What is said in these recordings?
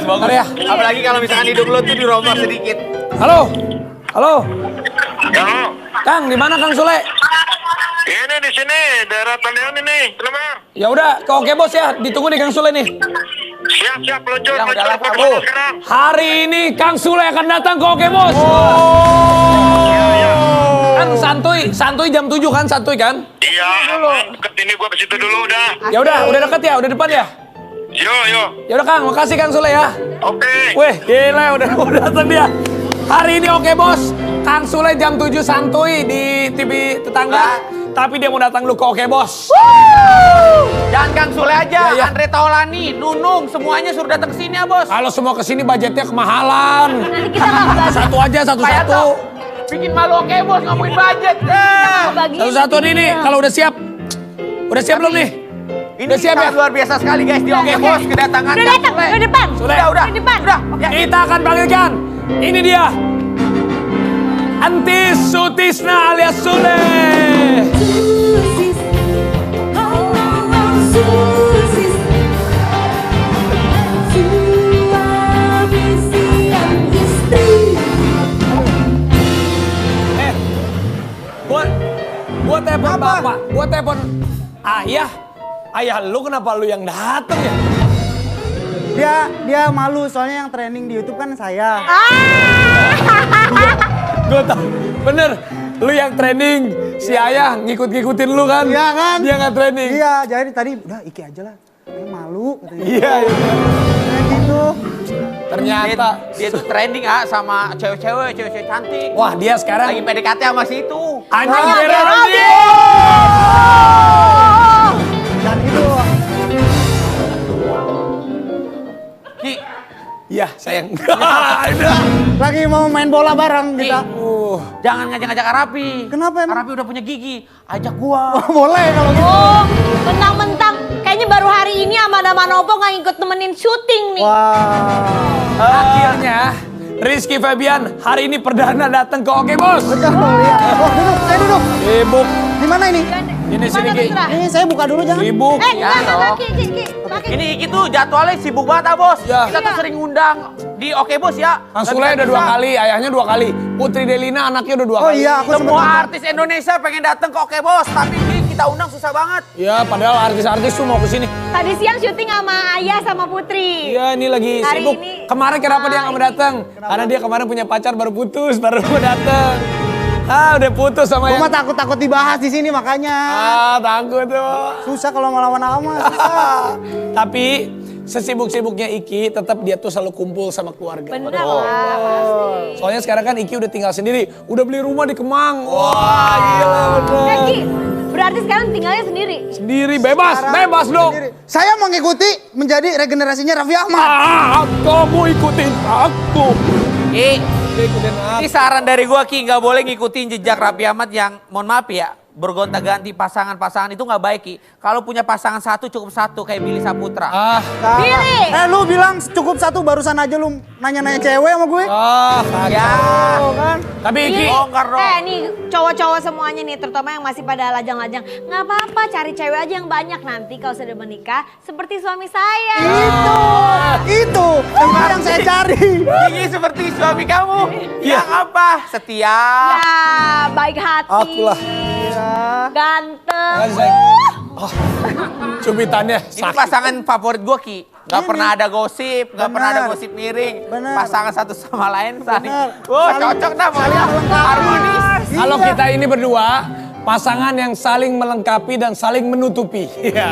bagus. Ya. Apalagi kalau misalkan hidup lo tuh dirobos sedikit. Halo. Halo. Halo. Kang, di mana Kang Sule? Ini di sini daerah Tandean ini. Kenapa? Ya udah, ke Oke Bos ya. Ditunggu nih Kang Sule nih. Siap peluncut. Udah Peluncut lah, gua Pak. kemana sekarang? Hari ini Kang Sule akan datang ke Oke Bos. Kan santuy jam 7 kan, santuy kan? Iya, main deket ini gua ke situ dulu udah. Ya udah deket ya, udah depan ya. Yo. Ya udah Kang, makasih Kang Sule ya. Oke. Wih, gila udah datang dia. Hari ini Oke Bos, Kang Sule jam 7 santuy di TV tetangga. Tapi dia mau datang lu ke Oke Bos. Jangan Kang Sule aja, Ya. Andre Taulani, Nunung, semuanya suruh datang ke sini ya bos. Kalau semua kesini budgetnya kemahalan. Nanti kita nggak bagi. Satu aja, Kayak satu-satu. tuh, bikin malu Oke Bos ngomongin budget. Bagiin. Satu-satu nih, kalau udah siap. Udah siap belum nih? Ini Udah siap sangat ya? luar biasa sekali guys di Oke Bos kedatangan Udah Kang datang, Sule. udah depan. Udah. Di depan. Udah. Ya. Kita akan panggilkan. Ini dia. Antis Sutisna alias Sule. Buat telepon bapak, buat telepon ayah. Ayah lu kenapa lu yang dateng ya? Dia malu soalnya yang training di YouTube kan saya. Gue tau, bener. Lu yang training, si ayah ngikut-ngikutin lu kan? Iya kan? Dia nggak training. Iya, jadi tadi udah Iki aja lah. Saya malu katanya. Iya. Kayak gitu. Ternyata. Dia tuh trending sama cewek-cewek cantik. Wah dia sekarang. Lagi PDKT sama si itu. Anjing Oh, Geraldine. Dan gitu. Ki, Iya sayang. Udah. Lagi mau main bola bareng kita. jangan ngajak-ngajak Arapi. Kenapa emang? Arapi udah punya gigi. Ajak gua. Boleh kalau gitu. Oh, mentang-mentang kayaknya baru hari ini Amanda Manopo nggak ikut temenin syuting nih. Wah. Akhirnya Rizky Febian hari ini perdana datang ke Oke Bos. Betul ya. Oh duduk, saya duduk. Sibuk. Di mana ini? Ini Mana sini Ki. terserah? Ini saya buka dulu jangan. Sibuk. Enggak, dong. Ki. Ini Iki tuh jadwalnya sibuk banget bos. Ya. Kita tuh sering ngundang di Oke Bos ya. Kang Tapi Sule nggak udah 2 bisa. kali, ayahnya 2 kali. Putri Delina anaknya udah 2 Oh kali. iya, aku sempet Semua nonton. artis Indonesia pengen datang ke Oke Bos, tapi kita undang susah banget. Ya padahal artis-artis tuh mau kesini. Tadi siang syuting sama Ayah sama Putri. Iya ini lagi Hari sibuk. ini- Kemarin kenapa dia nggak mau datang? Karena dia kemarin punya pacar baru putus, baru mau datang. Udah putus sama Gua yang. mah takut dibahas di sini makanya. Takut tuh. Susah kalau melawan ama, susah. Tapi sesibuk-sibuknya Iki, tetap dia tuh selalu kumpul sama keluarga. Bener lah, pasti. Soalnya sekarang kan Iki udah tinggal sendiri, udah beli rumah di Kemang. Wah, gila bener. Ki, berarti sekarang tinggalnya sendiri. Sendiri bebas, Sekarang bebas dong. sendiri. Saya mengikuti menjadi regenerasinya Raffi Ahmad. Kamu ikutin aku. Ki, Ikutin aku. ini saran dari gua Ki, nggak boleh ngikutin jejak Raffi Ahmad yang, mohon maaf ya, bergonta-ganti pasangan-pasangan itu nggak baik Ki. Kalau punya pasangan satu cukup satu kayak Billy Saputra. Billy. Lu bilang cukup satu barusan aja lu nanya-nanya cewek sama gue. Kagak. Ya. Oh kan? Tapi Iki, Billy. bongkar dong. Nih cowok-cowok semuanya nih, terutama yang masih pada lajang-lajang. Nggak apa-apa, cari cewek aja yang banyak nanti kalau sudah menikah. Seperti suami saya. Itu yang saya cari. Ini seperti suami kamu. Iya. Yang apa? Setia. Ya, baik hati. Akulah. Ganteng. Makasih, sayang. Cubitannya Ini sakit. pasangan favorit gua Ki. Gak Ini. pernah ada gosip, gak pernah ada gosip miring. Bener. Pasangan satu sama lain saling. Bener. Wah, Saling- cocok dah saling makanya melengkapi. harmonis. Kalau Iya. kita ini berdua, pasangan yang saling melengkapi dan saling menutupi. Iya.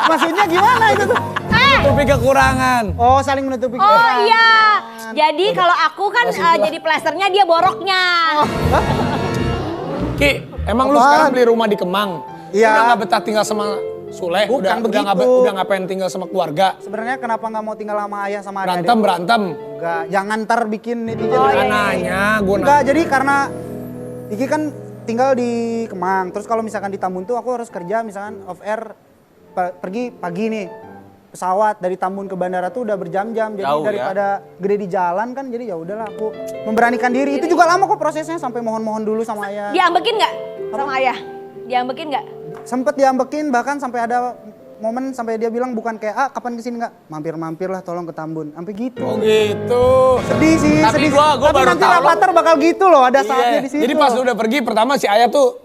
Maksudnya gimana itu tuh? Menutupi kekurangan. Oh, saling menutupi. Oh iya. Jadi kalau aku kan jadi plesternya, dia boroknya. Ki, emang lu Apaan? sekarang beli rumah di Kemang? Iya. Udah gak betah tinggal sama Sule? Bukan begitu. Udah gak pengen tinggal sama keluarga? Sebenarnya kenapa nggak mau tinggal sama ayah sama adik? Berantem. Enggak, jangan ntar bikin netizen. Oh, Gak iya. nanya, gue Enggak, jadi karena Iki kan tinggal di Kemang. Terus kalau misalkan di Tambun tuh aku harus kerja misalkan off air pergi pagi nih. Pesawat dari Tambun ke bandara tuh udah berjam-jam. Jadi Jauh, ya? daripada gede di jalan kan jadi ya udahlah aku memberanikan diri. Itu juga lama kok prosesnya sampai mohon-mohon dulu sama ayah. Diambekin nggak sama Ayah? Diambekin nggak? Sempet diambekin bahkan sampai ada momen sampai dia bilang bukan kayak kapan kesini nggak, mampir lah tolong ke Tambun, sampai gitu. Oh gitu. Sedih sih, Tapi sedih. gua Tapi baru nanti tahu. Rapater bakal gitu loh, ada saatnya Iya. di situ. Jadi pas lu udah pergi pertama si Ayah tuh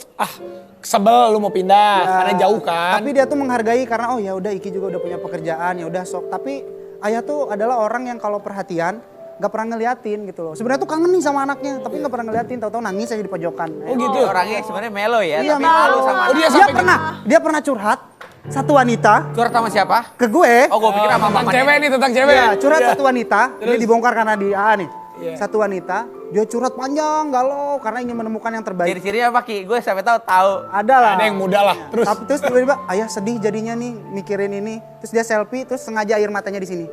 sebel lu mau pindah Ya, karena jauh kan. Tapi dia tuh menghargai karena oh ya udah Iki juga udah punya pekerjaan, ya udah sok. Tapi Ayah tuh adalah orang yang kalau perhatian nggak pernah ngeliatin gitu loh. Sebenarnya tuh kangen nih sama anaknya, tapi nggak pernah ngeliatin. Tahu-tahu nangis aja di pojokan. Oh gitu. Orangnya sebenarnya melo ya, Iya, tapi melo. malu sama Oh, dia anak. sampai Dia pernah curhat satu wanita Curhat sama siapa? ke gue. Oh, gue pikir sama tentang mamanya. cewek nih, tentang cewek. Iya, curhat Iya. satu wanita. Ini dibongkar karena di AA nih. Iya. Satu wanita, dia curhat panjang galau karena ingin menemukan yang terbaik. Ciri-cirinya apa Ki? Gue sampai tahu. Ada lah. Ada yang muda lah. Terus Tapi terus tiba-tiba ayah sedih jadinya nih mikirin ini. Terus dia selfie, terus sengaja air matanya di sini.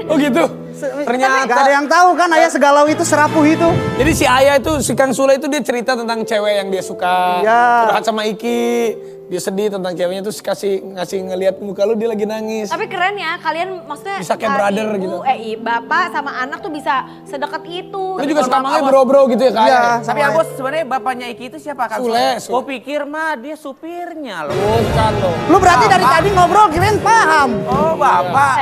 oh gitu. Ternyata Gak ada yang tahu kan ayah segalau itu, serapuh itu. jadi si Ayah itu, si Kang Sule itu dia cerita tentang cewek yang dia suka. Iya. Curhat sama Iki. Dia sedih tentang ceweknya terus ngasih ngelihat muka lu dia lagi nangis. Tapi keren ya, kalian maksudnya Bisa kayak brother ibu, gitu. Bapak sama anak tuh bisa sedekat itu. Lu juga suka manggil bro-bro gitu ya Kak? Iya. Ayah? Tapi Abos sebenarnya bapaknya Iki itu siapa kan? Sule. Gue pikir mah dia supirnya loh. Bukan loh. Lu berarti dari tadi ngobrol kirain paham. Oh bapak.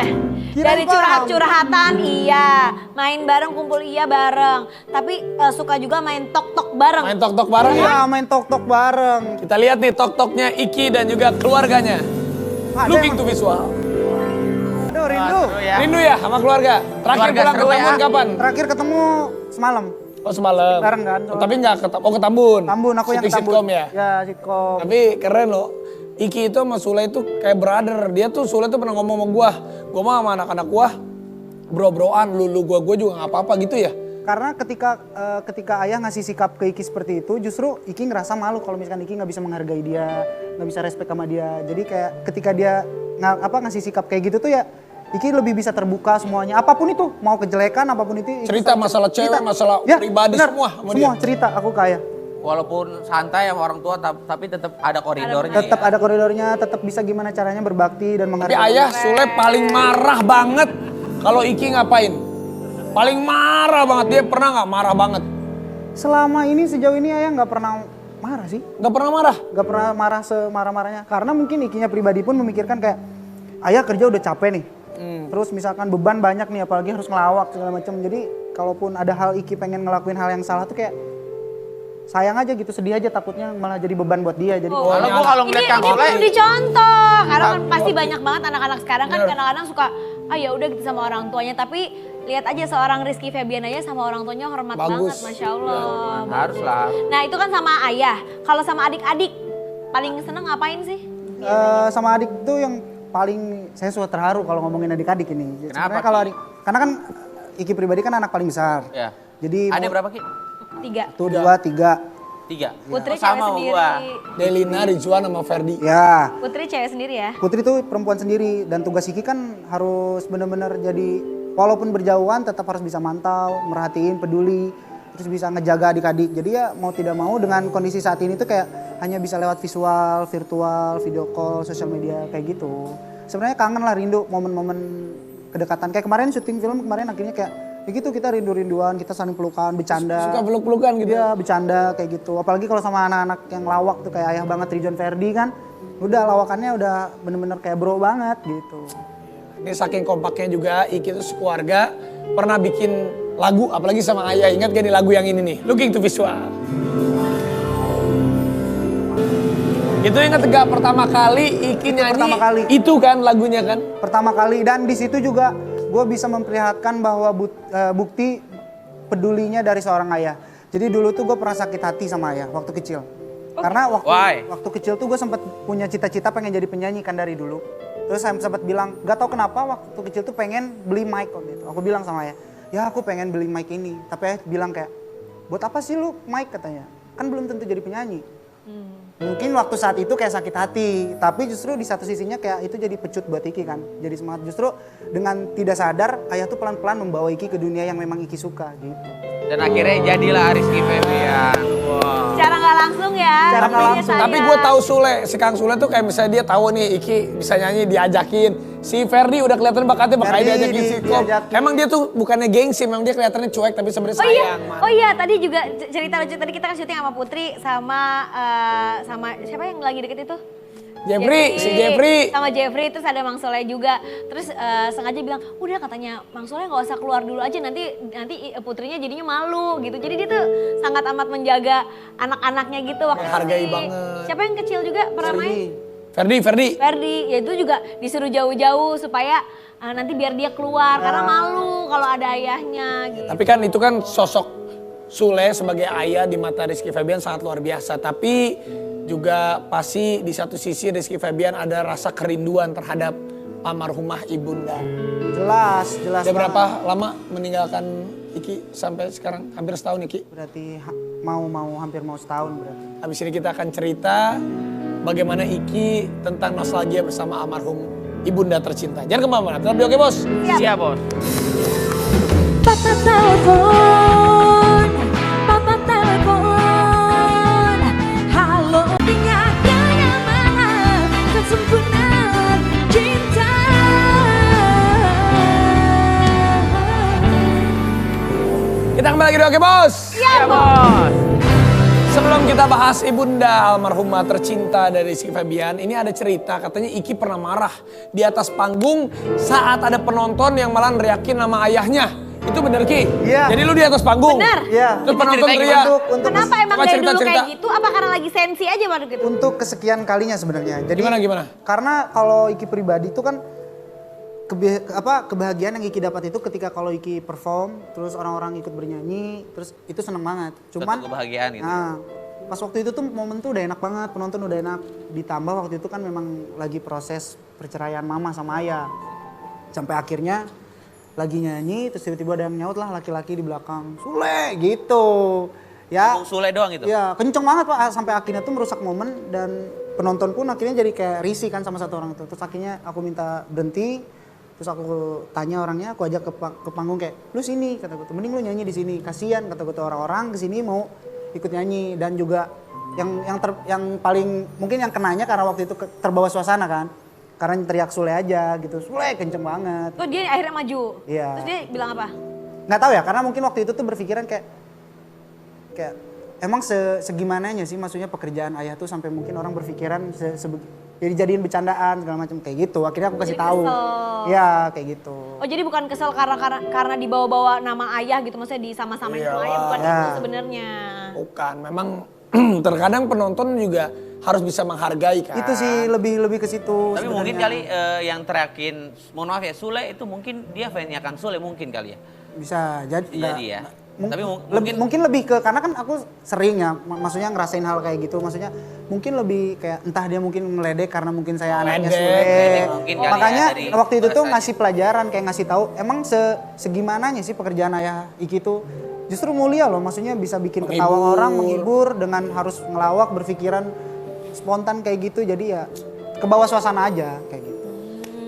Kirain Dari paham. curhat-curhatan iya, main bareng kumpul iya bareng. Tapi suka juga main tok-tok bareng. Main tok-tok bareng ya? Iya, main tok-tok bareng. Kita lihat nih tok-toknya Iki dan juga keluarganya. Ada Looking yang- to visual. Aduh, rindu. Aduh, ya. Rindu ya sama keluarga? Terakhir Keluarga pulang ke seru ya. Tambun kapan? Terakhir ketemu semalam. Oh semalam. Bareng kan, Oh, tapi nggak ke Tambun. Tambun, aku yang ke Syuting Tambun. sitcom ya? Ya, sitcom. Tapi keren loh. Iki itu sama Sule itu kayak brother. Dia tuh Sule tuh pernah ngomong sama gua. Gua mah sama anak-anak gua bro-broan, lu gua juga nggak apa-apa gitu ya. Karena ketika ayah ngasih sikap ke Iki seperti itu, justru Iki ngerasa malu kalau misalkan Iki nggak bisa menghargai dia, nggak bisa respect sama dia. Jadi kayak ketika dia ngasih sikap kayak gitu tuh ya, Iki lebih bisa terbuka semuanya. Apapun itu, mau kejelekan apapun itu. Iki Cerita bisa masalah cewek, cerita. masalah Ya, pribadi benar. semua sama Semua dia. cerita aku ke ayah. Walaupun santai sama orang tua tapi tetap ada koridornya. Tetap ya. ada koridornya, tetap bisa gimana caranya berbakti dan Tapi menghargai. ayah Sule paling marah banget kalau Iki ngapain. Paling marah banget, dia pernah nggak marah banget? Selama ini sejauh ini ayah nggak pernah marah sih. Nggak pernah marah? Gak pernah marah semarah-marahnya. Karena mungkin Ikinya pribadi pun memikirkan kayak, ayah kerja udah capek nih. Terus misalkan beban banyak nih, apalagi harus ngelawak segala macam. Jadi kalaupun ada hal Iki pengen ngelakuin hal yang salah tuh kayak, sayang aja gitu, sedih aja takutnya malah jadi beban buat dia. Jadi Kalau Ini ngeliat Kang perlu Sule, dicontoh. Karena kan pasti banyak banget anak-anak sekarang kan kadang-kadang suka ya udah gitu sama orang tuanya. Tapi lihat aja seorang Rizky Febian aja sama orang tuanya hormat Bagus. banget, Masya Allah. harus lah. Nah itu kan sama ayah. Kalau sama adik-adik paling seneng ngapain sih? sama adik tuh yang paling saya suka terharu kalau ngomongin adik-adik ini. Kenapa, Sebenarnya kalau Ki? adik, karena kan Iki pribadi kan anak paling besar. Ya. Jadi Ada berapa Ki? 3. Tuh 2, 3. 3. Putri Oh, cewek sama sama sendiri. gua. Delina, Rizwan sama Ferdi. Ya. Putri cewek sendiri ya. Putri tuh perempuan sendiri dan tugas Iki kan harus benar-benar jadi walaupun berjauhan tetap harus bisa mantau, merhatiin, peduli, terus bisa ngejaga adik-adik. Jadi ya mau tidak mau dengan kondisi saat ini tuh kayak hanya bisa lewat visual, virtual, video call, sosial media kayak gitu. Sebenarnya kangen lah, rindu momen-momen kedekatan. Kayak kemarin syuting film kemarin akhirnya kayak ya gitu kita rindu-rinduan, kita saling pelukan, bercanda. Suka peluk-pelukan gitu. Iya, bercanda kayak gitu. Apalagi kalau sama anak-anak yang lawak tuh kayak ayah banget Rijon Ferdi kan. Udah lawakannya udah bener-bener kayak bro banget gitu. Ini saking kompaknya juga, Iki tuh sekeluarga pernah bikin lagu, apalagi sama ayah. Ingat gak nih lagu yang ini nih, Looking to Visual. Itu ingat gak pertama kali Iki nyanyi, pertama kali. itu kan lagunya kan? Pertama kali dan di situ juga gue bisa memperlihatkan bahwa bukti pedulinya dari seorang ayah. Jadi dulu tuh gue pernah sakit hati sama ayah waktu kecil. Karena waktu kecil tuh gue sempat punya cita-cita pengen jadi penyanyi kan dari dulu. Terus saya sempat bilang, gak tau kenapa waktu kecil tuh pengen beli mic waktu itu. Aku bilang sama ayah, ya aku pengen beli mic ini. Tapi ayah bilang kayak, buat apa sih lu mic katanya? Kan belum tentu jadi penyanyi. Mungkin waktu saat itu kayak sakit hati, tapi justru di satu sisinya kayak itu jadi pecut buat Iki kan. Jadi semangat, justru dengan tidak sadar ayah tuh pelan-pelan membawa Iki ke dunia yang memang Iki suka gitu. Dan akhirnya jadilah Rizky Febian. Wow. Secara nggak langsung ya. Secara nggak namanya langsung. saya. Tapi gue tahu Sule, si Kang Sule tuh kayak misalnya dia tahu nih Iki bisa nyanyi, diajakin. Si Ferdi udah kelihatan bakatnya, makanya Ferdi diajakin sitkom. diajakin. Emang dia tuh bukannya gengsi, memang dia kelihatannya cuek tapi sebenarnya Oh iya, sayang. Man. oh iya tadi juga cerita lucu tadi kita kan syuting sama Putri sama siapa yang lagi deket itu? Si Jeffrey. Sama Jeffrey, terus ada Mang Soleh juga. Terus sengaja bilang, udah katanya Mang Soleh gak usah keluar dulu aja, nanti putrinya jadinya malu gitu. Jadi dia tuh sangat amat menjaga anak-anaknya gitu waktu Menghargai si- banget. Siapa yang kecil juga pernah main? Ferdi. Ferdi, ya itu juga disuruh jauh-jauh supaya nanti biar dia keluar karena malu kalau ada ayahnya gitu. Tapi kan itu kan sosok Sule sebagai ayah di mata Rizky Febian sangat luar biasa. Tapi juga pasti di satu sisi Rizky Febian ada rasa kerinduan terhadap almarhumah ibunda. Jelas Udah banget. berapa lama meninggalkan Iki sampai sekarang? Hampir setahun Iki. Berarti hampir mau setahun berarti. Habis ini kita akan cerita bagaimana Iki tentang nostalgia bersama almarhum ibunda tercinta. Jangan kemana-mana, tetap di Oke Bos. Siap bos. Papa telepon, papa telepon. Halo, ingat kenyamanan dan sempurna cinta. Kita kembali lagi di Oke Bos. Siap bos. Sebelum kita bahas ibunda almarhumah tercinta dari Rizky Febian, ini ada cerita katanya Iki pernah marah di atas panggung saat ada penonton yang malah neriakin nama ayahnya. Itu bener Ki? Iya. Jadi lu di atas panggung? Bener. Iya. Terus penonton Ceritanya teriak. Untuk Kenapa emang Apa dari cerita- dulu cerita? kayak gitu? Apa karena lagi sensi aja baru gitu? untuk kesekian kalinya sebenarnya. Jadi Gimana? Karena kalau Iki pribadi itu kan kebahagiaan yang Iki dapat itu ketika kalau Iki perform, terus orang-orang ikut bernyanyi, terus itu seneng banget. Cuman Suatu kebahagiaan gitu. Nah, pas waktu itu tuh momen tuh udah enak banget, penonton udah enak. Ditambah waktu itu kan memang lagi proses perceraian mama sama ayah. Sampai akhirnya lagi nyanyi, terus tiba-tiba ada yang nyaut lah laki-laki di belakang, Sule gitu. Ya, Ngomong Sule doang itu. ya kenceng banget Pak, sampai akhirnya tuh merusak momen dan penonton pun akhirnya jadi kayak risih kan sama satu orang itu. Terus akhirnya aku minta berhenti, terus aku tanya orangnya, aku ajak ke panggung kayak, lu sini, kata gue, mending lu nyanyi di sini, kasihan kata gue tuh orang-orang kesini mau ikut nyanyi. Dan juga yang paling mungkin yang kenanya karena waktu itu terbawa suasana kan, karena teriak Sule aja gitu, Sule kenceng banget. Terus dia akhirnya maju. Iya. Terus dia bilang apa? Nggak tahu ya, karena mungkin waktu itu tuh berpikiran kayak emang segimananya sih maksudnya pekerjaan ayah tuh sampai mungkin orang berpikiran ya dijadiin bercandaan segala macam kayak gitu. Akhirnya aku kasih Jadi tahu. kesel. Iya, kayak gitu. Oh jadi bukan kesel karena dibawa-bawa nama ayah gitu, maksudnya disama-samain sama ayah, bukan Ya. itu sebenarnya. Bukan, memang terkadang penonton juga harus bisa menghargai kan. Itu sih lebih ke situ. Tapi mungkin sebenarnya. kali yang teriakin, mohon maaf ya, Sule itu mungkin dia fansnya kan Sule mungkin kali ya. Bisa jadi. Jadi ya. Tapi mungkin lebih ke karena kan aku sering ya, maksudnya ngerasain hal kayak gitu. Maksudnya mungkin lebih kayak entah dia mungkin ngeledek karena mungkin saya anaknya Ngeledek. Sule. Ngeledek mungkin kali ya, Makanya dari waktu itu tuh bahasanya. ngasih pelajaran kayak ngasih tahu emang segimananya sih pekerjaan ayah Iki tuh justru mulia loh. Maksudnya bisa bikin ketawa Menghibur. orang, menghibur dengan harus ngelawak, berpikiran spontan kayak gitu. Jadi ya ke bawah suasana aja kayak gitu.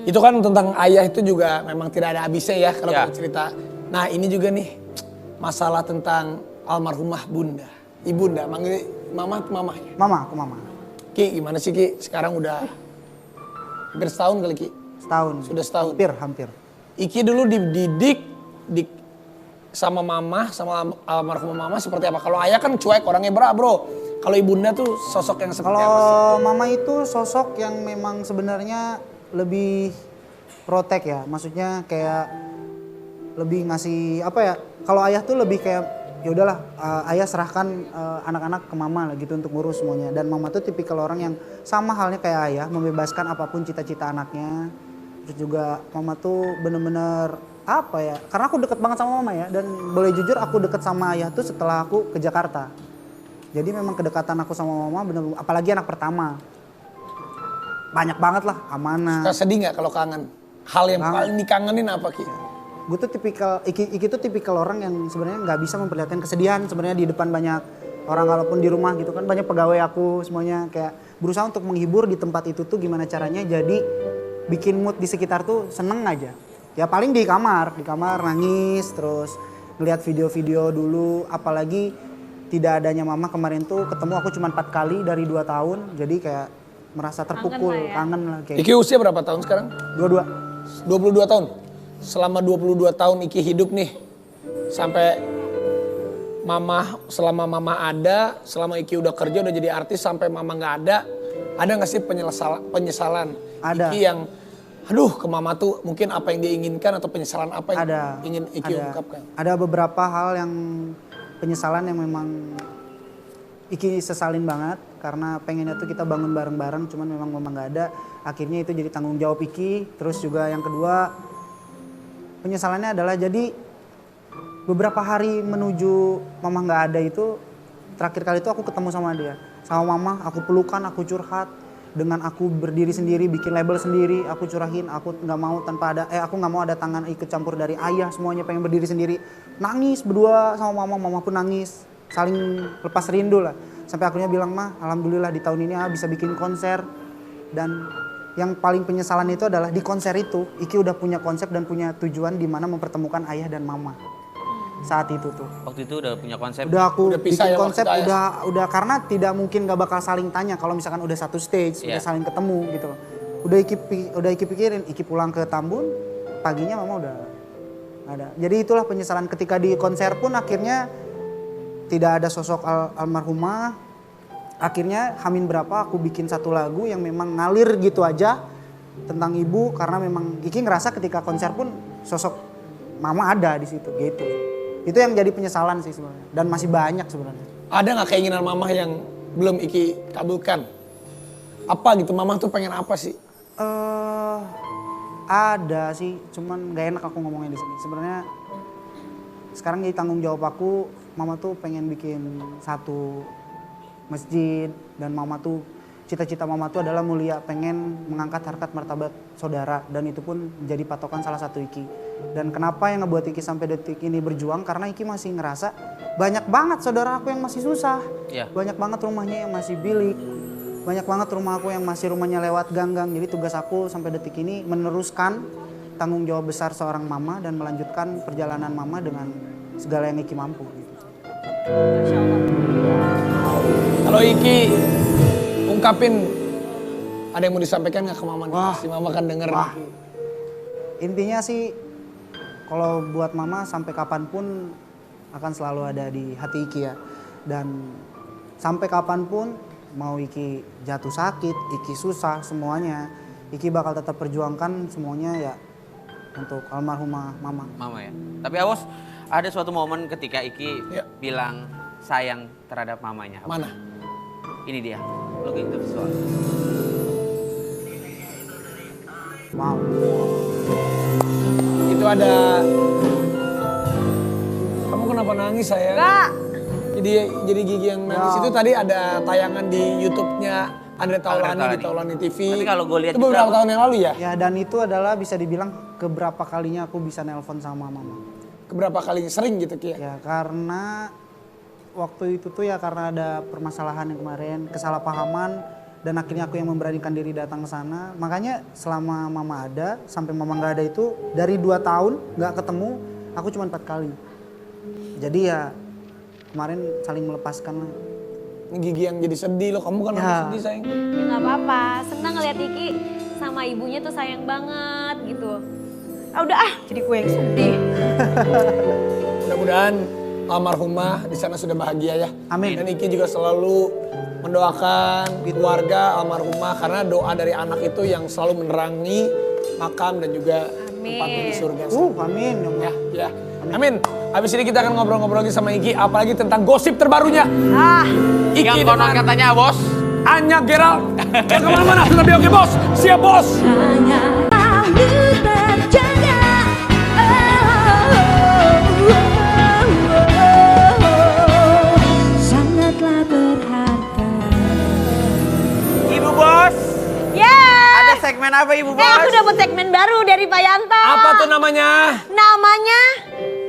Itu kan tentang ayah itu juga memang tidak ada habisnya ya kalau Ya. kita cerita. Nah ini juga nih masalah tentang almarhumah bunda. Ibunda, manggil mama mamahnya. Mama, aku mama. Ki gimana sih Ki? Sekarang udah hampir setahun kali Ki. Setahun. Sudah setahun. Hampir. Iki dulu dididik sama mama, sama almarhumah mama seperti apa? Kalau ayah kan cuek orangnya bro. Kalau ibunda tuh sosok yang seperti apa sih? Kalau mama itu sosok yang memang sebenarnya lebih protek ya. Maksudnya kayak lebih ngasih apa ya? Kalau ayah tuh lebih kayak ya udahlah ayah serahkan anak-anak ke mama lah gitu untuk ngurus semuanya. Dan mama tuh tipikal orang yang sama halnya kayak ayah, membebaskan apapun cita-cita anaknya. Terus juga mama tuh bener-bener apa ya? Karena aku deket banget sama mama ya. Dan boleh jujur aku deket sama ayah tuh setelah aku ke Jakarta. Jadi memang kedekatan aku sama mama bener, apalagi anak pertama. Banyak banget lah, amanah. Suka sedih nggak kalau kangen? Hal yang Kangen. paling dikangenin apa Ki? Gue tuh Iki tuh tipikal orang yang sebenarnya nggak bisa memperlihatkan kesedihan sebenarnya di depan banyak orang, walaupun di rumah gitu kan banyak pegawai aku semuanya kayak berusaha untuk menghibur di tempat itu tuh gimana caranya jadi bikin mood di sekitar tuh seneng aja. Ya paling di kamar nangis terus ngeliat video-video dulu, apalagi tidak adanya mama kemarin tuh ketemu aku cuma 4 kali dari 2 tahun, jadi kayak merasa terpukul, Kangen lah ya. kangen lah kayak Iki usia berapa tahun sekarang? dua-dua. 22 tahun. Selama 22 tahun Iki hidup nih. Sampai selama mama ada, selama Iki udah kerja udah jadi artis sampai mama nggak ada. Ada gak sih penyesalan Ada. Iki yang, aduh ke mama tuh mungkin apa yang dia inginkan atau penyesalan apa yang Ada. ingin Iki ungkapkan? Ada beberapa hal yang penyesalan yang memang Iki sesalin banget karena pengennya tuh kita bangun bareng-bareng, cuman memang nggak ada. Akhirnya itu jadi tanggung jawab Iki. Terus juga yang kedua penyesalannya adalah jadi beberapa hari menuju mama nggak ada itu, terakhir kali itu aku ketemu sama dia, sama mama. Aku pelukan, aku curhat. Dengan aku berdiri sendiri, bikin label sendiri, aku curahin. Aku nggak mau aku nggak mau ada tangan ikut campur dari ayah. Semuanya pengen berdiri sendiri. Nangis berdua sama mama pun nangis. Saling lepas rindu lah. Sampai akhirnya bilang, mah alhamdulillah di tahun ini bisa bikin konser. Dan yang paling penyesalan itu adalah di konser itu Iki udah punya konsep dan punya tujuan di mana mempertemukan ayah dan mama. Saat itu tuh. Waktu itu udah punya konsep. Udah aku Udah pisah bikin ya konsep, waktu itu, udah karena tidak mungkin gak bakal saling tanya kalau misalkan udah satu stage, Iya. udah saling ketemu gitu. Udah Iki pikirin, Iki pulang ke Tambun, paginya mama udah ada. Jadi itulah penyesalan ketika di konser pun akhirnya tidak ada sosok almarhumah. Akhirnya Hamin berapa aku bikin satu lagu yang memang ngalir gitu aja tentang ibu, karena memang Iki ngerasa ketika konser pun sosok mama ada di situ gitu. Itu yang jadi penyesalan sih sebenarnya, dan masih banyak sebenarnya. Ada gak keinginan mama yang belum Iki kabulkan? Apa gitu, mama tuh pengen apa sih? Ada sih, cuman gak enak aku ngomongnya di sini. Sebenarnya sekarang jadi tanggung jawab aku. Mama tuh pengen bikin satu masjid, dan mama tuh cita-cita mama tuh adalah mulia, pengen mengangkat harkat martabat saudara, dan itu pun jadi patokan salah satu Iki. Dan kenapa yang ngebuat Iki sampai detik ini berjuang, karena Iki masih ngerasa banyak banget saudara aku yang masih susah. Iya. Banyak banget rumahnya yang masih bilik. Banyak banget rumah aku yang masih rumahnya lewat gang-gang. Jadi tugas aku sampai detik ini meneruskan tanggung jawab besar seorang mama dan melanjutkan perjalanan mama dengan segala yang Iki mampu gitu. Masya Allah. Kalau Iki ungkapin, ada yang mau disampaikan gak ke mama nih? Wah. Si mama kan denger. Wah. Intinya sih kalau buat mama sampai kapanpun akan selalu ada di hati Iki ya. Dan sampai kapanpun mau Iki jatuh sakit, Iki susah, semuanya Iki bakal tetap perjuangkan semuanya ya untuk almarhumah mama. Mama ya. Tapi Awos, ada suatu momen ketika Iki Ya. bilang sayang terhadap mamanya. Mana? Ini dia, looking to visual. Wow. Itu ada, kamu kenapa nangis sayang? Enggak. Jadi Gigi yang nangis itu tadi ada tayangan di YouTube-nya Andre Taulani di Taulani TV. Tapi kalau gue lihat itu beberapa tahun yang lalu ya? Ya, dan itu adalah bisa dibilang keberapa kalinya aku bisa nelpon sama mama. Keberapa kali sering gitu Ki? Ya karena waktu itu tuh ya karena ada permasalahan yang kemarin, kesalahpahaman, dan akhirnya aku yang memberanikan diri datang ke sana. Makanya selama mama ada sampai mama nggak ada itu dari 2 tahun nggak ketemu, aku cuma 4 kali. Jadi ya kemarin saling melepaskan lah. Ini Gigi yang jadi sedih loh, kamu kan Ya. harus sedih sayang. Ya nggak apa-apa, senang ngeliat Iki sama ibunya tuh sayang banget gitu. Jadi gue yang sedih. Mudah-mudahan almarhumah di sana sudah bahagia ya. Amin. Dan Iki juga selalu mendoakan keluarga almarhumah karena doa dari anak itu yang selalu menerangi makam dan juga tempatnya di surga. Amin. Ya Allah. Ya. Amin. Habis ini kita akan ngobrol-ngobrol lagi sama Iki, apalagi tentang gosip terbarunya. Yang Iki konon dengan katanya Bos. Anya Gerald. Jangan kemana-mana, tetap di Oke Bos. Siap Bos. hanya selalu terjaga. Sangatlah berharga. Ibu Bos, Ya. ada segmen apa Ibu Bos? Aku dapat segmen baru dari Pak Yanto. Apa tuh namanya? Namanya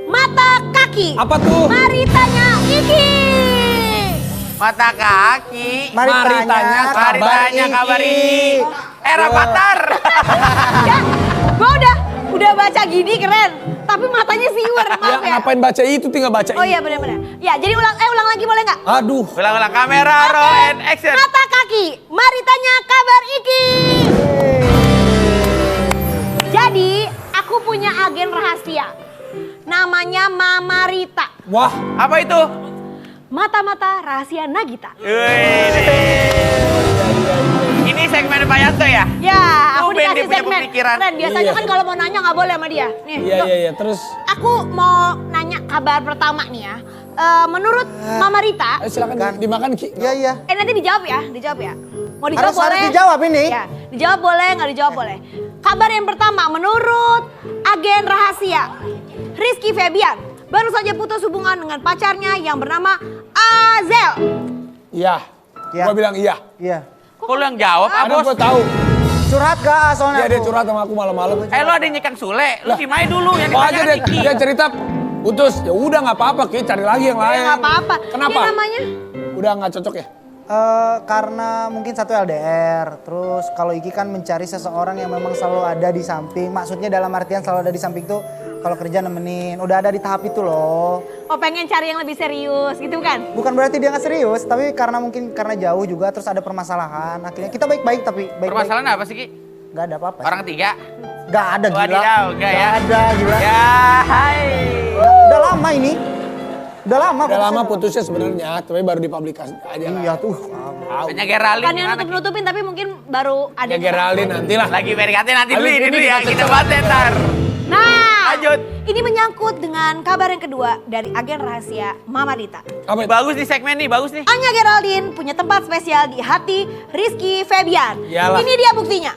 Mata Kaki. Apa tuh? Mari tanya Iki. Mata kaki. Mari tanya Mari tanya kabar ini. Era Patar. Ya, gue udah baca gini keren. Tapi matanya siwer, Ya maaf ya. ngapain baca itu, tinggal baca Oh ini. iya benar-benar. Ya jadi ulang lagi boleh nggak? Aduh. Ulang-ulang kamera, roll and action. Mata Kaki, mari tanya kabar Iki. Jadi aku punya agen rahasia. Namanya Mama Rita. Wah, Apa itu? Mata-mata rahasia Nagita. Wih. segmen Pak Yanto ya? Ya, aku Tumben dia dikasih punya segmen. pemikiran. Keren, biasanya Iya. kan kalau mau nanya nggak boleh sama dia. Nih, loh, Iya. Terus, aku mau nanya kabar pertama nih ya. Menurut Mama Rita, silakan dimakan Ki. Iya, iya. nanti dijawab ya. Mau dijawab Harus boleh? dijawab ini. Ya, dijawab boleh, nggak dijawab boleh. Kabar yang pertama, menurut agen rahasia, Rizky Febian baru saja putus hubungan dengan pacarnya yang bernama Azel. Iya. Iya. Gua bilang iya. Iya. Kok lu yang jawab, Karena Bos? gua tahu. Curhat gak soalnya Iya dia aku? curhat sama aku malam-malam. Lu ada nyekang Sule, lu Lah. simai dulu yang Oh aja ditanya dia cerita putus. Ya udah nggak apa-apa Ki, cari lagi yang lain. Ya nggak apa-apa. Kenapa? Ini namanya Udah nggak cocok ya? Karena mungkin satu LDR, terus kalau Iki kan mencari seseorang yang memang selalu ada di samping. Maksudnya dalam artian selalu ada di samping tuh kalau kerja nemenin. Udah ada di tahap itu loh. oh pengen cari yang lebih serius gitu kan? Bukan berarti dia nggak serius, tapi karena mungkin karena jauh juga terus ada permasalahan. Akhirnya kita baik-baik tapi baik-baik. Permasalahan apa sih, Ki? Gak ada apa-apa. Orang ketiga? Gak ada gila. Wadidaw, enggak ya? Gak ada gila. Ya, hai. Udah lama ini. Udah lama. Udah lama putusnya. putusnya sebenarnya, tapi baru dipublikasi aja. Iya tuh. Hanya Geraldine Bukan yang gimana, Ki? nutup-nutupin tapi mungkin baru ada. Ya Geraldine nantilah. Lagi PDKT nanti dulu, Habis ini ini dulu ya, kita kita cocok. bahas ntar. Nah, Lanjut. ini menyangkut dengan kabar yang kedua dari agen rahasia Mama Rita. Apa itu? Bagus nih segmen nih, bagus nih. Anya Geraldine punya tempat spesial di hati Rizky Febian. Iyalah. Ini dia buktinya.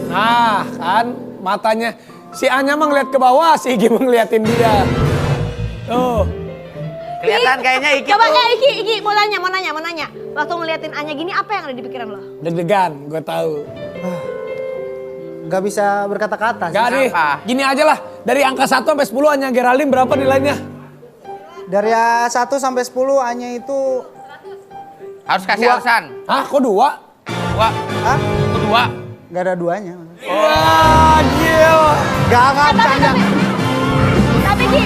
Nah kan matanya si Anya mah ngeliat ke bawah, si Iki mah ngeliatin dia. Tuh. Kelihatan kayaknya Iki Coba tuh. kayak Iki mau nanya. Waktu ngeliatin Anya gini apa yang ada di pikiran lo? Deg-degan, gue tahu. Gak bisa berkata-kata sih. Gak nih, Kenapa? gini aja lah. Dari angka 1 sampai 10 Anya Geraldine berapa nilainya? Dari 1 sampai 10 hanya itu. Harus kasih alasan. Hah, kok 2? Wah, Hah? kedua. Gak ada duanya. Wah, gila. Gak bercanda. Tapi Ki,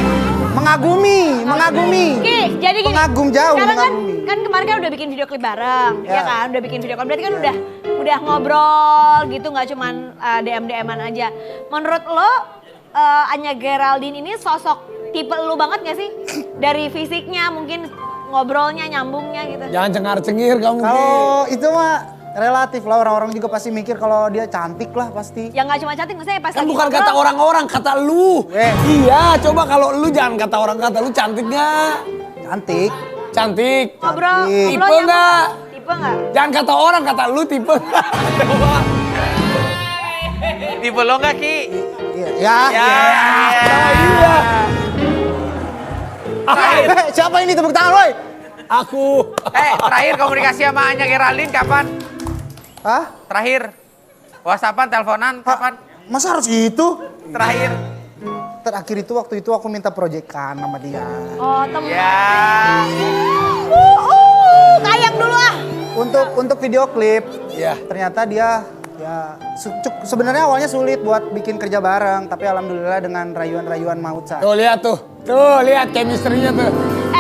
Mengagumi. Ki, jadi gini. Pengagum jauh, Sekarang mengagumi. kan kemarin kan udah bikin video klip bareng, ya Ya. kan? Udah bikin video klip. Berarti kan udah ngobrol gitu, nggak cuman DM-an aja. Menurut lo, Anya Geraldine ini sosok tipe lu banget gak sih? Dari fisiknya mungkin ngobrolnya, nyambungnya gitu. Jangan cengar-cengir kamu. Ki. Kalau itu mah relatif lah, orang-orang juga pasti mikir kalau dia cantik lah pasti. Ya nggak cuma cantik, maksudnya pas Kan lagi bukan ngobrol, kata orang-orang, kata lu. Eh. Iya, coba kalau lu jangan kata orang, kata lu cantik nggak? Cantik. Cantik. ngobrol, Cantik. Tipe nyambung nggak? Tipe nggak? Jangan kata orang, kata lu tipe nggak? Coba. Tipe lo nggak, Ki? Iya. Ya. Ya. Iya. Siapa ini tepuk tangan, woi? Aku. Terakhir komunikasi sama Anya Geraldine kapan? Hah? Terakhir. WhatsAppan, teleponan, kapan? Masa harus gitu? Terakhir. Terakhir itu waktu itu aku minta proyekan sama dia. Oh, temen. Ya. Kayak dulu ah. Untuk video klip, Iya. ternyata dia ya sebenarnya awalnya sulit buat bikin kerja bareng, tapi alhamdulillah dengan rayuan-rayuan maut saya. Tuh lihat tuh. Tuh lihat chemistry-nya tuh.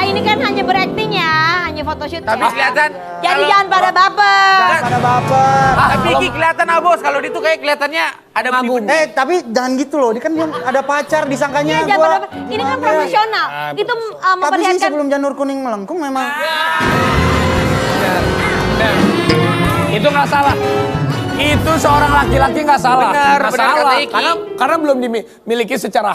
Ini kan hanya berakting ya, hanya photoshoot. Tapi ya. kelihatan. Jadi kalau- jangan pada baper. Jangan pada baper. Tapi Ki kelihatan Bos, kalau dia tuh kayak kelihatannya ada Ngagum. benih-benih. Tapi jangan gitu loh, dia kan dia ada pacar disangkanya Iya, jangan gua pada baper. Ini kan gimana. profesional. Ah, Itu Tapi sih memperlihatkan. sebelum janur kuning melengkung memang Bener. Itu nggak salah. Itu seorang laki-laki nggak salah. Bener, Nggak bener salah. kata Iki. Karena belum dimiliki secara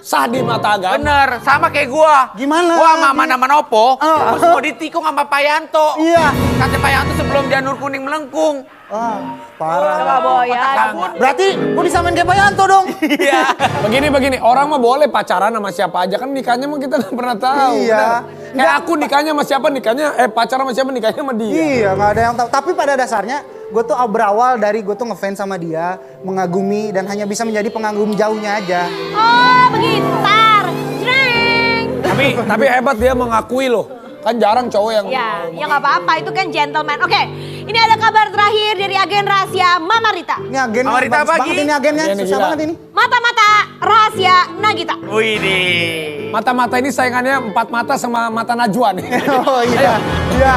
sah di mata agama. Bener, sama kayak gua. Gimana? Gua sama Amanda Manopo, terus mau ditikung sama Pak Yanto. Iya. Kata Pak Yanto sebelum janur kuning melengkung. Parah. Coba boya. Berarti gua disamain kayak Pak Yanto dong. Iya. Begini, orang mah boleh pacaran sama siapa aja kan nikahnya mah kita nggak pernah tahu. Iya. bener. Kayak aku nikahnya sama siapa pacaran sama siapa nikahnya sama dia. Iya, nggak ada yang tahu. Tapi pada dasarnya gue tuh berawal dari gue tuh ngefans sama dia, mengagumi dan hanya bisa menjadi pengagum jauhnya aja. Oh, begitu. Tar. Jreng. Tapi hebat dia mengakui loh. Kan jarang cowok yang Ya nggak apa-apa. Itu kan gentleman. Oke, ini ada kabar terakhir dari agen rahasia Mama Rita. Ini agen Mama Rita bagus pagi. banget ini agennya, Iya, ini susah gila. banget ini. Mata-mata rahasia Nagita. Wih deh. mata-mata ini saingannya 4 mata sama mata Najwa nih. Oh iya, iya.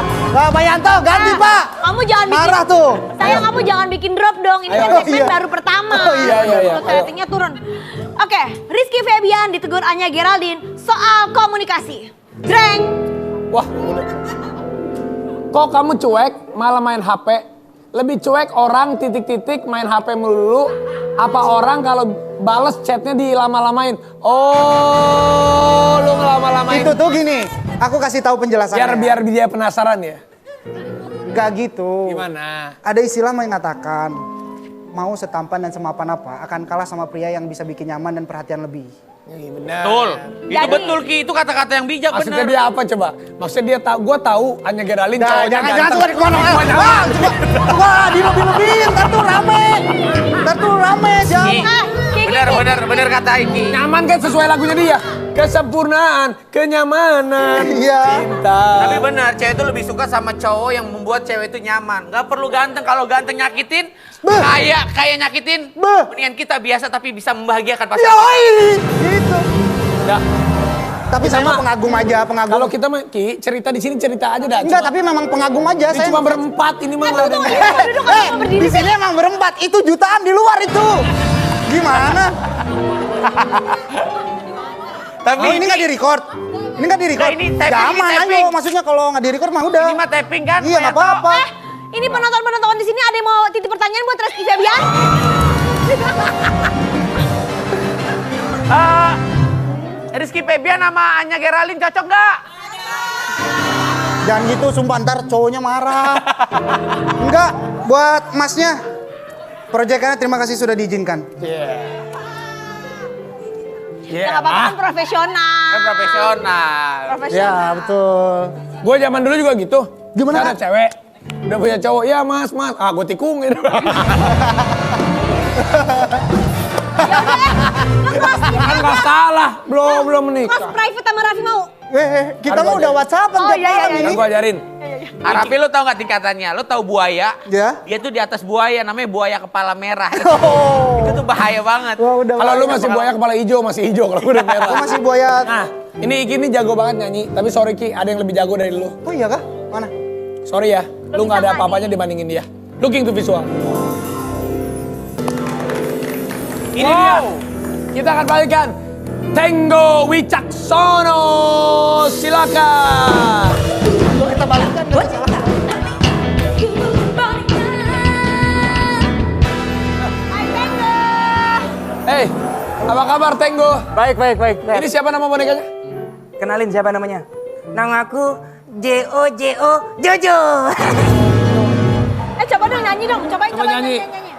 Pak Yanto ganti Pak. Kamu jangan bikin. Marah tuh. Sayang kamu jangan bikin drop dong. Ini kan Ayo. segmen Iya. baru pertama. Oh, iya, iya. Ratingnya turun. Oke, Rizky Febian ditegur Anya Geraldine soal komunikasi. Dreng. Wah, udah. Kok kamu cuek malah main HP? Lebih cuek orang titik-titik main HP melulu, apa orang kalau bales chatnya dilama-lamain? Oh, lu ngelama-lamain. Itu tuh gini, aku kasih tahu penjelasannya. Biar dia penasaran ya. Gak gitu. Gimana? Ada istilah mengatakan, mau setampan dan semapan apa akan kalah sama pria yang bisa bikin nyaman dan perhatian lebih. Iya benar. Betul. Itu Jadi- betul Ki, itu kata-kata yang bijak Maksudnya bener. dia apa coba? Maksudnya dia tahu, gue tahu Anya Geraldine Nah, cowoknya jangan ganteng. suka kemana. Wah, wah, dilebih-lebihin, ntar tuh rame. Ntar tuh rame, jam. Ki, bener kata Ki. Nyaman kan sesuai lagunya dia. Kesempurnaan, kenyamanan, Iya. cinta. Tapi benar, cewek itu lebih suka sama cowok yang membuat cewek itu nyaman. Gak perlu ganteng, kalau ganteng nyakitin, Beuh. kayak nyakitin. Beuh. Mendingan kita biasa tapi bisa membahagiakan pasangan. Yoi, gitu. Udah. Tapi saya mah pengagum aja, pengagum. Kalau kita mah Ki, cerita di sini cerita aja dah. Enggak, tapi memang pengagum aja. Ini cuma berempat ini mah. nggak ada yang- Di sini emang berempat, itu jutaan di luar itu. Gimana? Tapi Oh, ini nggak di-record? Ini nggak di-record? Nah, ini tapping, Jangan, ini tapping. ayo. Maksudnya kalau nggak di-record mah udah. ini mah tapping kan? Iya, nggak apa-apa. Ini penonton-penonton di sini ada yang mau titip pertanyaan buat Rizky Febian? Rizky Febian sama Anya Geraldine cocok nggak? Jangan gitu, sumpah ntar cowoknya marah. Enggak, buat masnya. Proyekannya terima kasih sudah diizinkan. Ya nggak apa-apa kan profesional. Kan profesional. Profesional. Ya, betul. Gue zaman dulu juga gitu. Gimana, Ada Kak? cewek, udah punya cowok, ya mas. Ah, gue tikungin. Kan gak salah, belum Mas menikah. private sama Raffi mau? Kita mah udah WhatsAppan Oh, tiap iya, iya, malam iya. Kan ini. gue ajarin. Arapi lu tahu nggak tingkatannya? Lu tahu buaya? Ya. Dia tuh di atas buaya, namanya buaya kepala merah. Oh. Itu tuh bahaya banget. Wah, udah. Kalau lu masih buaya kepala hijau, masih hijau. Kalau gue udah merah. Aku masih buaya. Nah, ini jago banget nyanyi. Tapi sorry Ki, ada yang lebih jago dari lu. Oh iya kah? Mana? Sorry ya, lu bisa gak ada nyanyi. apa-apanya dibandingin dia. Looking to visual. Ini dia. Kita akan balikan Tenggo Wicaksono. Silakan. Kalau kita balikan nggak salah. Hai Tenggo. Hey, apa kabar Tenggo? Baik. Ini siapa nama bonekanya? Kenalin siapa namanya? Namaku Jojo. Coba dong nyanyi dong, cobain Coba nyanyi.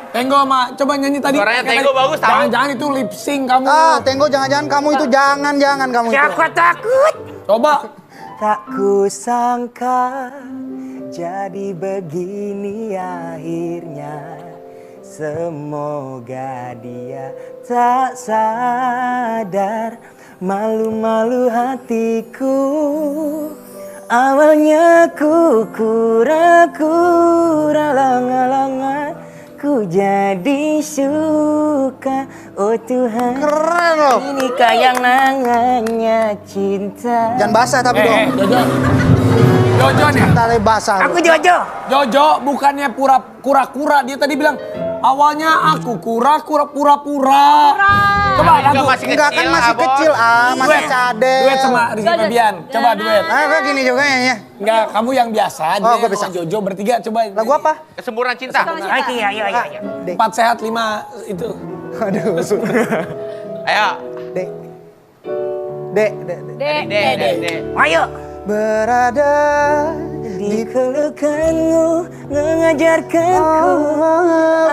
Tenggo coba nyanyi tadi. Suaranya Kayak Tenggo tadi. bagus, tahu. Jangan itu lip sync kamu. Tenggo jangan-jangan kamu itu jangan kamu itu. Siapa takut? Coba. Tak kusangka jadi begini akhirnya. Semoga dia tak sadar malu-malu hatiku. Awalnya ku kura-kura langa-langa, ku jadi suka. Oh Tuhan, Keren loh. inikah yang namanya cinta. Jangan basah tapi dong. Jojo nih. Tali basah. Aku Jojo. Jojo bukannya pura-pura. Dia tadi bilang awalnya aku kura-kura pura-pura. Coba Juga lagu. masih Enggak kan masih Abon. kecil, masih cadel. Duet sama Rizky Febian. Coba duet. Kayak gini juga ya. Enggak, kamu yang biasa. Oh, dia gua bisa. sama Jojo bertiga coba. Lagu apa? Kesempurnaan cinta. Oke, ayo. 4 4 sehat 5 itu. Aduh, Ayo. Dek. Dek. Ayo. Berada Di kelukanmu mengajarkanku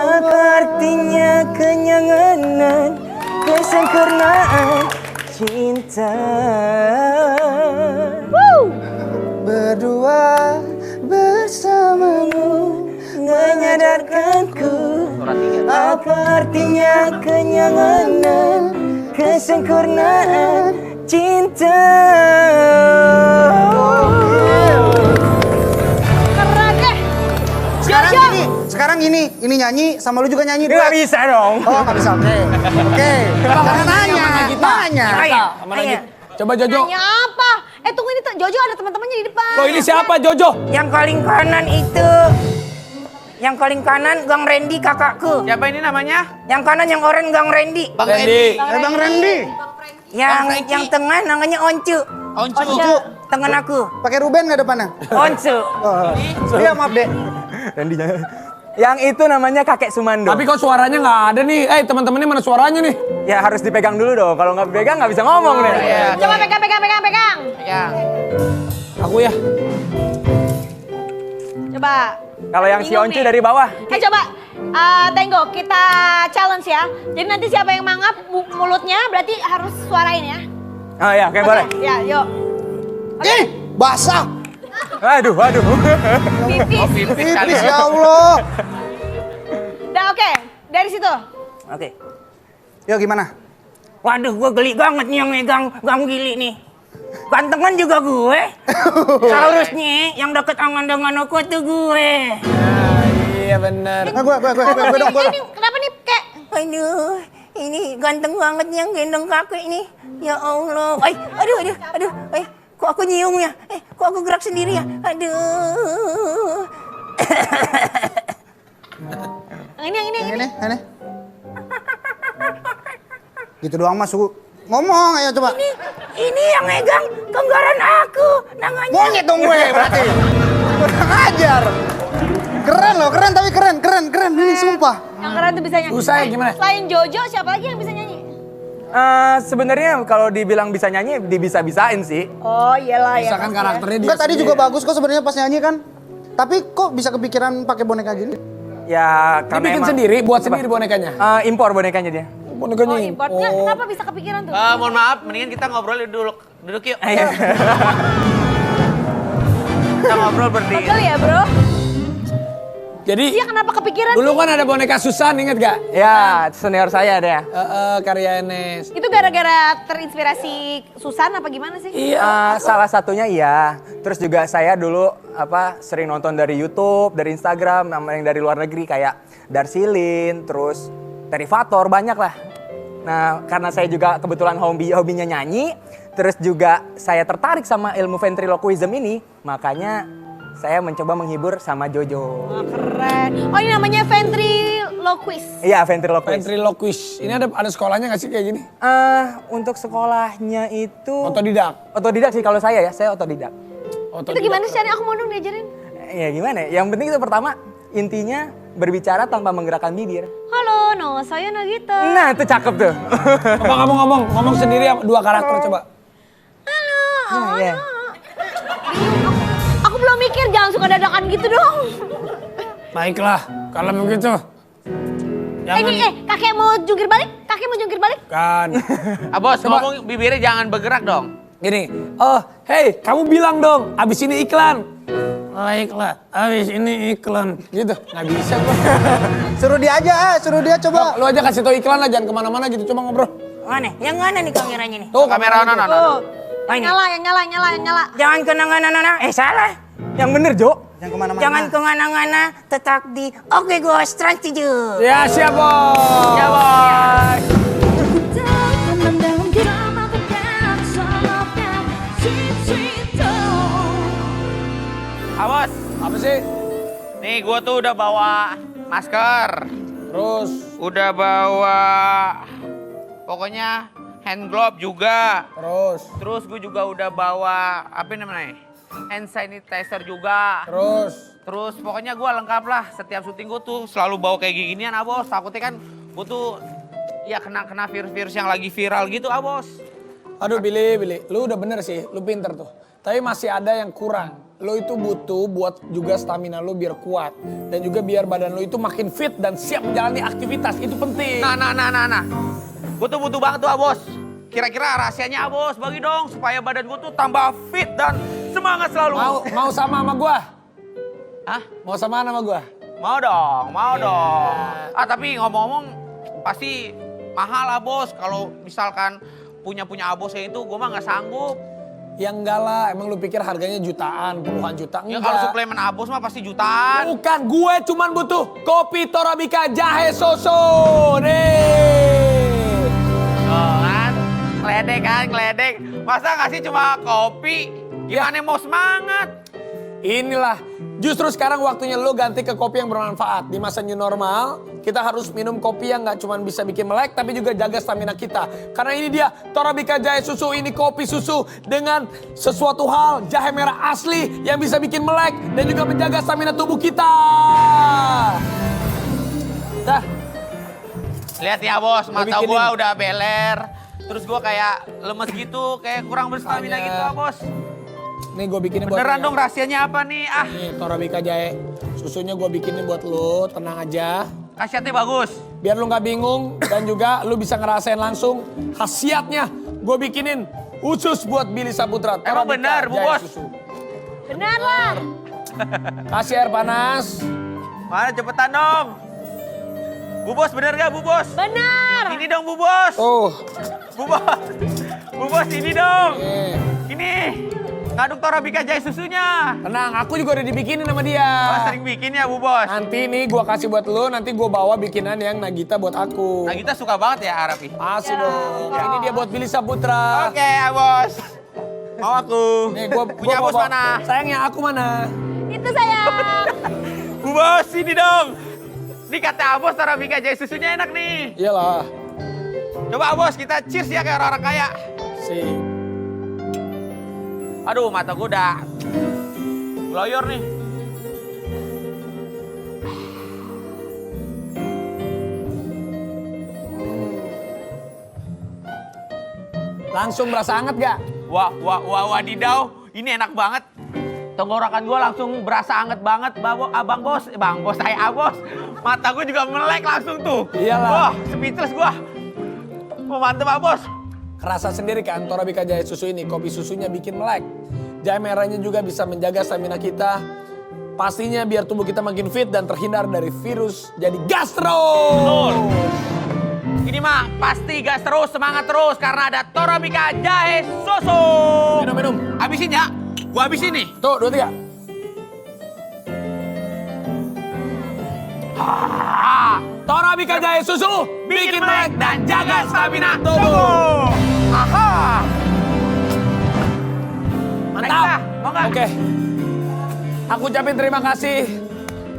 apa artinya kenyanganan, kesempurnaan cinta. berdua bersamamu Menyadarkanku apa artinya kenyanganan, kesempurnaan cinta. Keren deh. Sekarang gini, ini nyanyi sama lu juga nyanyi Nggak duet. bisa dong. Oh, nggak bisa. Oke. Jangan nanya. Nanya. Ayo, Mana ayo. gitu? Coba Jojo. Nanya apa? Tunggu ini Jojo ada teman-temannya di depan. Loh ini siapa Jojo? Yang paling kanan itu, yang paling kanan Gang Randy kakakku. Siapa ini namanya? Yang kanan yang oranye Gang Randy. Bang Randy. Randy. Bang Randy. Yang tengah namanya Oncu. Oncu. Tangan aku. Pakai Ruben nggak depannya? Oncu. Oh. Iya, maaf, Dek. Yang itu namanya kakek Sumando. Tapi kok suaranya nggak ada nih? Teman-teman ini mana suaranya nih? Ya harus dipegang dulu dong. Kalau nggak pegang nggak bisa ngomong nih. Coba pegang. Ya. Aku ya. Coba. Kalau yang si Bingung Oncu nih. dari bawah. Coba. Tenggo, kita challenge ya. Jadi nanti siapa yang mangap mulutnya berarti harus suarain ya. Oh ya, oke boleh. Ya, yuk. Ih, basah. Aduh. Pipis. Pipis kali. Pipis ya Allah. Udah oke, dari situ. Oke. Yuk gimana? Waduh, gue geli banget nih yang megang Bang Gili nih. Gantengan juga gue. Seharusnya yang deket angan dengan aku tuh gue. Iya benar. Nah, gue dong. Ini kenapa nih kayak Aduh, ini ganteng banget nih yang gendong kakek nih. Ya Allah. Aduh. Kok aku nyium ya? Kok aku gerak sendiri ya? Aduh. yang ini. Ini. Gitu doang Mas. Ngomong ayo coba. Ini yang megang kenggaran aku. Namanya. Monyet dong gue berarti. Kurang ajar. Keren tapi keren. Ini sumpah. Yang keren tuh bisa nyanyi. Susah ya gimana? Selain Jojo, siapa lagi yang bisa nyanyi? Sebenarnya kalau dibilang bisa nyanyi, dibisa-bisain sih. Oh iyalah ya. Misalkan karakternya dia. Enggak tadi juga bagus kok sebenarnya pas nyanyi kan. Tapi kok bisa kepikiran pakai boneka gini? Ya Dia karena bikin emang- sendiri, buat sendiri bonekanya. Impor bonekanya dia. Bonekanya. Oh importnya kenapa bisa kepikiran tuh? Mohon maaf, mendingan kita ngobrol duduk yuk. Iya. Kita ngobrol berdiri. Pegel ya bro? Jadi Iya kenapa kepikiran dulu sih? kan ada boneka Susan, inget gak? Ya, senior saya deh. Karya Enes. Itu gara-gara terinspirasi Susan apa gimana sih? Iya. Salah satunya iya. Terus juga saya dulu sering nonton dari YouTube, dari Instagram, yang dari luar negeri kayak Darsilin, terus Terivator, banyak lah. Nah, karena saya juga kebetulan hobinya nyanyi, terus juga saya tertarik sama ilmu ventriloquism ini, makanya saya mencoba menghibur sama Jojo. Oh, keren. Oh ini namanya ventriloquist. Iya, ventriloquist. Ventriloquist. Ini ada sekolahnya gak sih kayak gini? Untuk sekolahnya itu Otodidak sih kalau saya otodidak. Itu gimana sih? Aku mau dong diajarin. Ya gimana ya? Yang penting itu pertama intinya berbicara tanpa menggerakkan bibir. Halo, no, saya Nagita. Nah, itu cakep tuh. Coba kamu ngomong sendiri dua karakter coba. Halo. Iya. Aku belum mikir, jangan suka dadakan gitu dong. Baiklah, kalau begitu. Kakek mau jungkir balik? Kan. Bos, ngomong bibirnya jangan bergerak dong. Gini, hey, kamu bilang dong, abis ini iklan. Baiklah, abis ini iklan. Gitu, nggak bisa gua. Suruh dia coba. Lu aja kasih tau iklan lah, jangan kemana-mana gitu, coba ngobrol. Mana? Yang mana nih kameranya nih? Tuh, Kamera itu. non. Tuh, Oh, ini. yang nyala. Jangan kemana-mana. Salah. Yang bener, Jo. Yang kemana-mana. Jangan kemana-mana, tetap di Oke Ghost Trans 7. Ya, siap, Bos. Ya, Bos. Memandang drama pedang solokkan sweet Bos, Apa sih? nih gua tuh udah bawa masker. Terus, Udah bawa pokoknya hand glove juga. Terus gue juga udah bawa apa namanya? Hand sanitizer juga. Terus pokoknya gue lengkap lah. Setiap syuting gue tuh selalu bawa kayak ginian, Bos. Takutnya kan gue tuh ya kena virus-virus yang lagi viral gitu, Bos. aduh Billy, lu udah bener sih, lu pinter tuh. Tapi masih ada yang kurang. Lu itu butuh buat juga stamina lu biar kuat. Dan juga biar badan lu itu makin fit dan siap menjalani aktivitas. Itu penting. Nah. Gue tuh butuh banget tuh, Bos. Kira-kira rahasianya, Bos, bagi dong supaya badan gue tuh tambah fit dan semangat selalu. Mau sama gua? Hah? Mau sama gua? Mau dong. Tapi ngomong-ngomong pasti mahal lah, Bos. Kalau misalkan punya Abos kayak itu, gue mah nggak sanggup. Ya enggak lah, emang lu pikir harganya jutaan, puluhan juta? Ya Enggak. kalau suplemen Abos mah pasti jutaan. Bukan, gue cuman butuh kopi Torabika Jahe Soso. Nih. Tuh kan, ngeledek. Masa ngasih cuma kopi? Gimana mau semangat? Inilah, justru sekarang waktunya lo ganti ke kopi yang bermanfaat. Di masa new normal, kita harus minum kopi yang gak cuma bisa bikin melek, tapi juga jaga stamina kita. Karena ini dia, Torabika Jahe Susu. Ini kopi susu dengan sesuatu hal, jahe merah asli yang bisa bikin melek dan juga menjaga stamina tubuh kita. Dah. Lihat ya bos, mata bikinin. gua udah beler. Terus gua kayak lemes gitu, kayak kurang berstamina Makanya. gitu bos. Nih gue bikinin buat Beneran lu ya. dong rahasianya apa nih? Ah, Nih Torabika Jahe. Susunya gue bikinin buat lu, tenang aja. khasiatnya bagus. Biar lu nggak bingung dan juga lu bisa ngerasain langsung khasiatnya. Gue bikinin khusus buat Billy Saputra. Emang Torabika benar, Bu Jahe Bos? susu. Benar lah. Kasih air panas. Mana cepetan dong. Bu Bos bener gak Bu Bos? Benar. Ini dong Bu Bos. Tuh. Bu Bos. Bu Bos ini dong. Nih. Ini. Ngaduk Torabika Jahe susunya. Tenang, aku juga udah dibikinin sama dia. Oh, sering bikin ya Bu Bos. Nanti nih gua kasih buat lu, nanti gua bawa bikinan yang Nagita buat aku. Nah kita suka banget ya Arafi. Masih dong. Ini dia buat Billy Saputra. Oke ya Bos. Mau aku. Nih gua Punya gua Bos bawa. mana? Sayangnya aku mana? Itu sayang. Bu Bos ini dong. Ini kata Bos Torabika Jahe susunya enak nih. Iyalah. Coba Bos kita cheers ya kayak orang-orang kaya. Sip. Aduh mata gue udah ngeloyor nih. Langsung berasa hangat gak? Wah, wadidaw. Ini enak banget. Tenggorokan gue langsung berasa anget banget, Abang Bos. Bang Bos, saya Abos. Mata gue juga melek langsung tuh. Iyalah. Wah, speechless gue. Mau mantep, Bos. Kerasa sendiri kan Torabika Jahe susu ini, kopi susunya bikin melek. Jahe merahnya juga bisa menjaga stamina kita. Pastinya biar tubuh kita makin fit dan terhindar dari virus jadi gastro. Betul. Ini mah pasti gas terus, semangat terus karena ada Torabika Jahe susu. Minum. Habisin ya. Gua habisin nih. Tuh, 2, 3. Torabika Jahe susu bikin melek dan jaga stamina tubuh. Aha. Mantap. Mau nggak? Oke. Aku ucapin terima kasih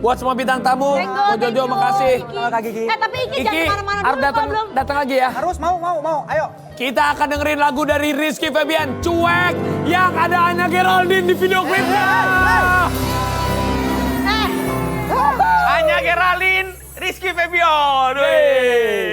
buat semua bintang tamu. Ko Jojo makasih. Kak Gigi. Tapi Iki jangan Iki kemana-mana harus dulu, belum. datang lagi ya. Harus mau. Ayo. Kita akan dengerin lagu dari Rizky Febian, Cuek, yang ada Anya Geraldine di video klipnya. Anya Geraldine, Rizky Febian. Wey.